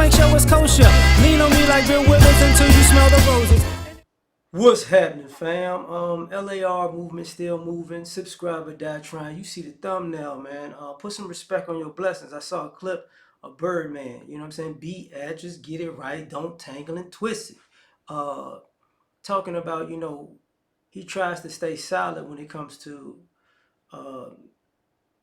make sure it's kosher. Lean on me like Bill Withers until you smell the roses. What's happening, fam? L.A.R. movement still moving. Subscribe or die trying. You see the thumbnail, man. Put some respect on your blessings. I saw a clip of Birdman. You know what I'm saying? Be address, get it right. Don't tangle and twist it. Talking about, he tries to stay solid when it comes to uh,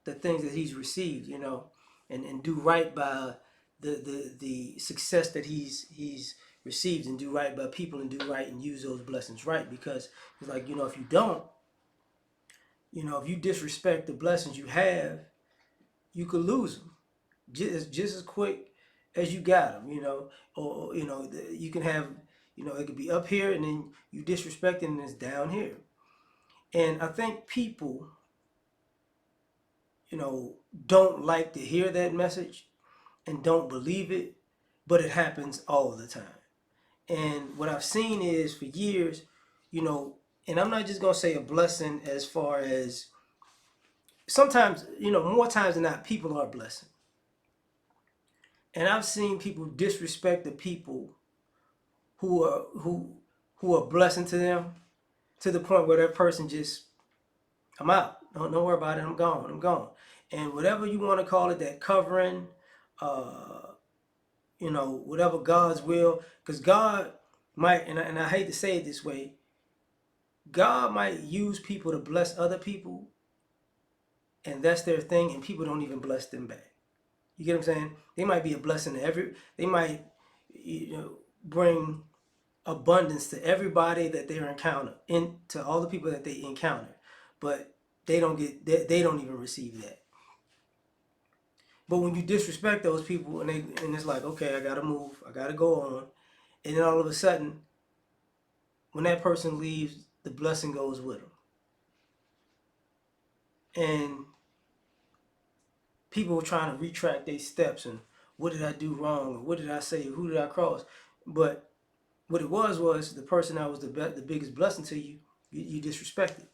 the things that he's received, and do right by the success that he's received, and do right by people, and do right and use those blessings right. Because it's like, if you don't, if you disrespect the blessings you have, you could lose them just as quick as you got them, or you can have, it could be up here and then you disrespect it and it's down here. And I think people, don't like to hear that message and don't believe it, but it happens all the time. And what I've seen is for years, and I'm not just gonna say a blessing as far as sometimes, more times than not, people are a blessing. And I've seen people disrespect the people who are a blessing to them, to the point where that person just, I'm out. Don't worry about it. I'm gone. I'm gone. And whatever you want to call it, that covering, uh, whatever God's will, because God might, and I hate to say it this way, God might use people to bless other people, and that's their thing, and people don't even bless them back. You get what I'm saying? They might be a blessing to they might, bring abundance to everybody that they encounter, to all the people that they encounter, but they don't even receive that. But when you disrespect those people, and it's like, okay, I gotta move, I gotta go on, and then all of a sudden, when that person leaves, the blessing goes with them. And people were trying to retract their steps, and what did I do wrong, or what did I say, who did I cross? But what it was the person that was the biggest blessing to you, you disrespected.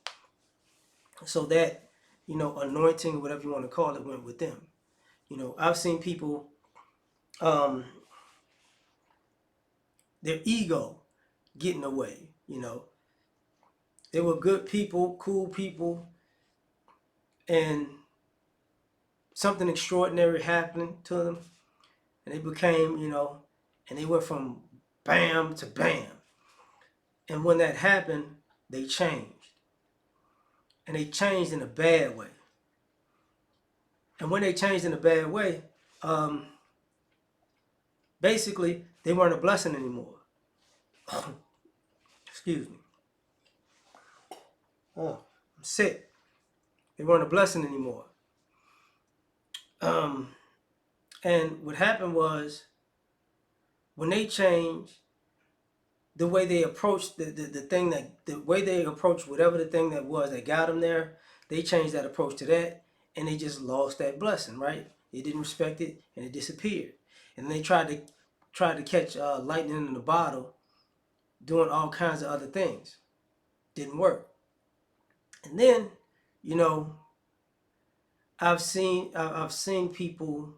So that, anointing, whatever you want to call it, went with them. I've seen people, um, their ego getting away. They were good people, cool people, and something extraordinary happened to them, and they became, and they went from bam to bam. And when that happened, they changed. And they changed in a bad way. And when they changed in a bad way, basically, they weren't a blessing anymore. Excuse me. Oh, I'm sick. They weren't a blessing anymore. And what happened was, when they changed, the way they approached the way they approached whatever the thing that was that got them there, they changed that approach to that, and they just lost that blessing, right? They didn't respect it, and it disappeared. And they tried to catch lightning in the bottle, doing all kinds of other things. Didn't work. And then, you know, I've seen people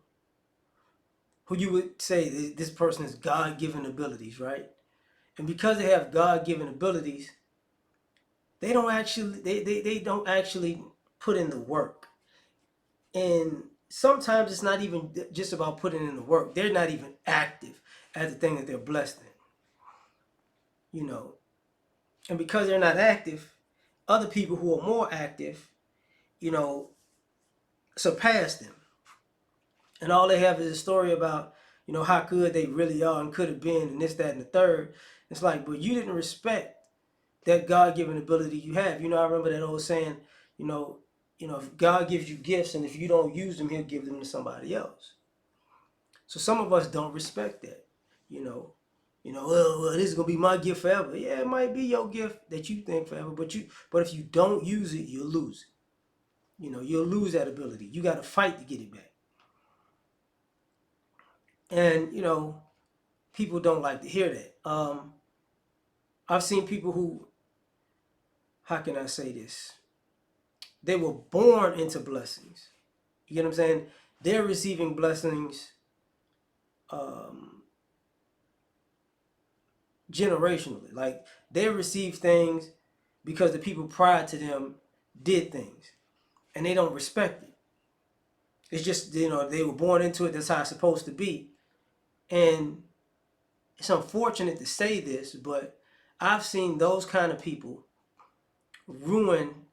who you would say this person has God-given abilities, right? And because they have God-given abilities, they don't actually put in the work. And sometimes it's not even just about putting in the work. They're not even active at the thing that they're blessed in. And because they're not active, other people who are more active, you know, surpass them. And all they have is a story about, how good they really are and could have been, and this, that, and the third. It's like, but you didn't respect that God-given ability you have. I remember that old saying, you know, if God gives you gifts, and if you don't use them, He'll give them to somebody else. So some of us don't respect that. You know, well, this is gonna be my gift forever. Yeah, it might be your gift that you think forever, but if you don't use it, you'll lose it. You'll lose that ability. You got to fight to get it back. And people don't like to hear that. I've seen people who, how can I say this? They were born into blessings. You get what I'm saying? They're receiving blessings generationally. Like they receive things because the people prior to them did things, and they don't respect it. It's just they were born into it. That's how it's supposed to be, and it's unfortunate to say this, but I've seen those kind of people ruin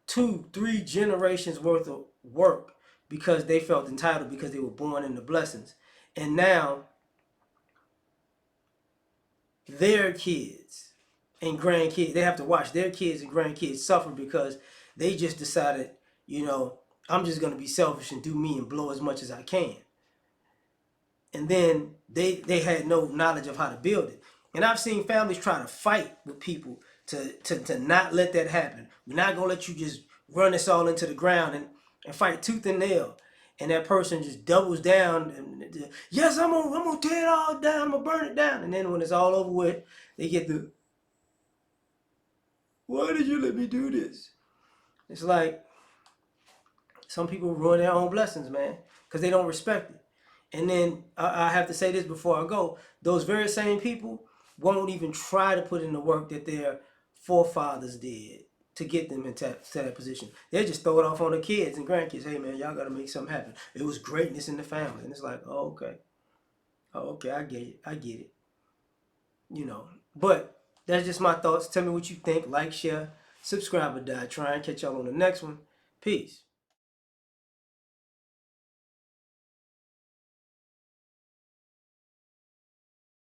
2, 3 generations worth of work because they felt entitled because they were born into blessings, and now their kids and grandkids, they have to watch their kids and grandkids suffer because they just decided, I'm just going to be selfish and do me and blow as much as I can. And then they had no knowledge of how to build it. And I've seen families try to fight with people to not let that happen. We're not going to let you just run this all into the ground and fight tooth and nail. And that person just doubles down and yes, I'm gonna tear it all down. I'm gonna burn it down. And then when it's all over with, they get the, why did you let me do this? It's like some people ruin their own blessings, man, because they don't respect it. And then I have to say this before I go: those very same people won't even try to put in the work that their forefathers did to get them into that position. They just throw it off on the kids and grandkids. Hey, man, y'all got to make something happen. It was greatness in the family, and it's like, oh, okay, I get it, But that's just my thoughts. Tell me what you think. Like, share, subscribe, or die. Try and catch y'all on the next one. Peace.